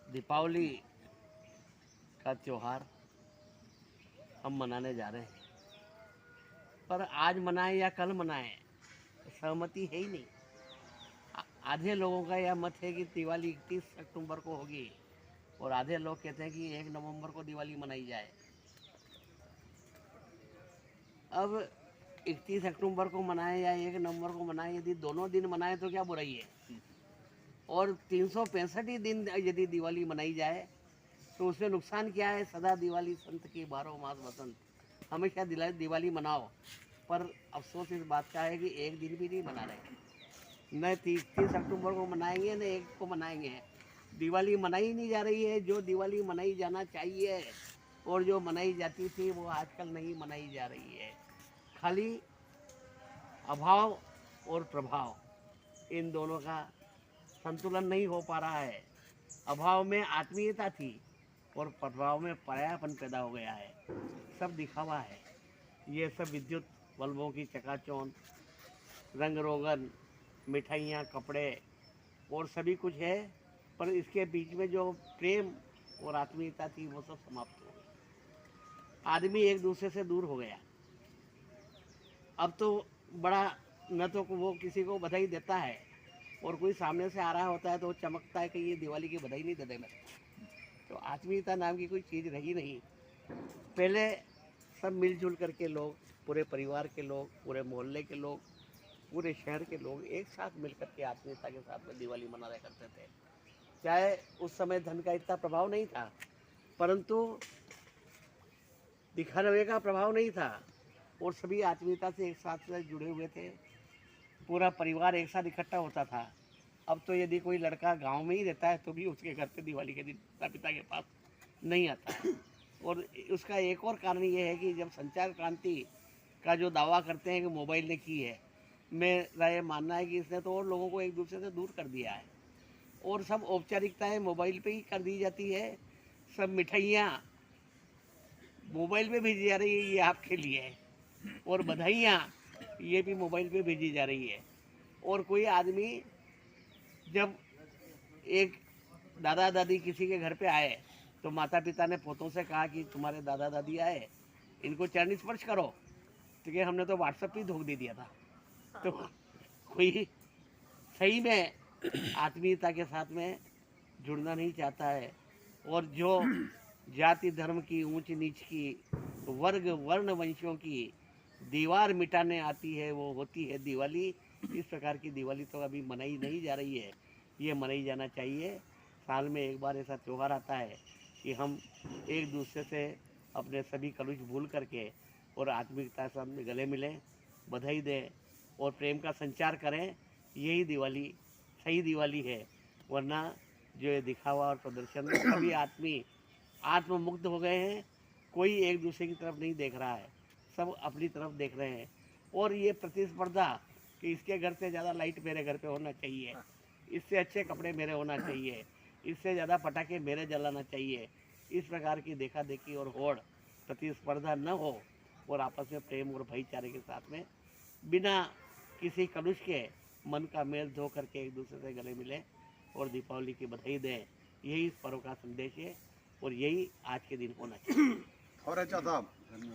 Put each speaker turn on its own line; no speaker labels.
दीपावली का त्योहार हम मनाने जा रहे हैं, पर आज मनाएं या कल मनाएं सहमति है ही नहीं। आधे लोगों का यह मत है कि दिवाली 31 अक्टूबर को होगी और आधे लोग कहते हैं कि 1 नवंबर को दिवाली मनाई जाए। अब 31 अक्टूबर को मनाएं या 1 नवंबर को मनाएं, यदि दोनों दिन मनाएं तो क्या बुराई है। और 365 ही दिन यदि दिवाली मनाई जाए तो उसमें नुकसान क्या है। सदा दिवाली संत की 12 मास बसंत, हमेशा दिवाली मनाओ, पर अफसोस इस बात का है कि एक दिन भी नहीं मना रहे। न 30 अक्टूबर को मनाएंगे न 1 को मनाएंगे। दिवाली मनाई नहीं जा रही है। जो दिवाली मनाई जाना चाहिए और जो मनाई जाती थी वो आजकल नहीं मनाई जा रही है। खाली अभाव और प्रभाव, इन दोनों का संतुलन नहीं हो पा रहा है। अभाव में आत्मीयता थी और प्रभाव में परायापन पैदा हो गया है। सब दिखावा है। ये सब विद्युत बल्बों की चकाचौंध, रंग रोगन, मिठाइयाँ, कपड़े और सभी कुछ है, पर इसके बीच में जो प्रेम और आत्मीयता थी वो सब समाप्त हो गई। आदमी एक दूसरे से दूर हो गया। अब तो बड़ा न तो वो किसी को बधाई देता है, और कोई सामने से आ रहा होता है तो वो चमकता है कि ये दिवाली की बधाई नहीं देने लगता। तो आत्मीयता नाम की कोई चीज़ रही नहीं। पहले सब मिलजुल करके लोग, पूरे परिवार के लोग, पूरे मोहल्ले के लोग, पूरे शहर के लोग एक साथ मिल करके आत्मीयता के साथ में दिवाली मनाया करते थे। चाहे उस समय धन का इतना प्रभाव नहीं था, परंतु दिखावे का प्रभाव नहीं था, और सभी आत्मीयता से एक साथ में जुड़े हुए थे। पूरा परिवार एक साथ इकट्ठा होता था। अब तो यदि कोई लड़का गांव में ही रहता है तो भी उसके घर पे दिवाली के दिन माता पिता के पास नहीं आता है। और उसका एक और कारण ये है कि जब संचार क्रांति का जो दावा करते हैं कि मोबाइल ने की है, मेरा ये मानना है कि इसने तो और लोगों को एक दूसरे से दूर कर दिया है। और सब औपचारिकताएं मोबाइल पे ही कर दी जाती है। सब मिठाइयाँ मोबाइल पे भेजी जा रही है, ये आपके लिए है, और बधाइयाँ ये भी मोबाइल पे भेजी जा रही है। और कोई आदमी जब एक दादा दादी किसी के घर पे आए तो माता पिता ने पोतों से कहा कि तुम्हारे दादा दादी आए, इनको चरण स्पर्श करो, तो कि हमने तो व्हाट्सएप पे धोख दे दिया था। तो कोई सही में आत्मीयता के साथ में जुड़ना नहीं चाहता है। और जो जाति धर्म की, ऊंच नीच की, वर्ग वर्ण वंशों की दीवार मिटाने आती है वो होती है दिवाली। इस प्रकार की दिवाली तो अभी मनाई नहीं जा रही है। ये मनाई जाना चाहिए। साल में एक बार ऐसा त्यौहार आता है कि हम एक दूसरे से अपने सभी कलुष भूल करके और आत्मिकता से हम गले मिलें, बधाई दें और प्रेम का संचार करें। यही दिवाली सही दिवाली है। वरना जो ये दिखावा और प्रदर्शन, सभी आत्ममुग्ध हो गए हैं। कोई एक दूसरे की तरफ नहीं देख रहा है, सब अपनी तरफ देख रहे हैं। और ये प्रतिस्पर्धा कि इसके घर से ज़्यादा लाइट मेरे घर पे होना चाहिए, इससे अच्छे कपड़े मेरे होना चाहिए, इससे ज़्यादा पटाखे मेरे जलाना चाहिए, इस प्रकार की देखा देखी और होड़ प्रतिस्पर्धा न हो, और आपस में प्रेम और भाईचारे के साथ में बिना किसी कलुष के मन का मेल धो करके एक दूसरे से गले मिले और दीपावली की बधाई दें। यही इस पर्व का संदेश है और यही आज के दिन होना चाहिए।
और अच्छा साहब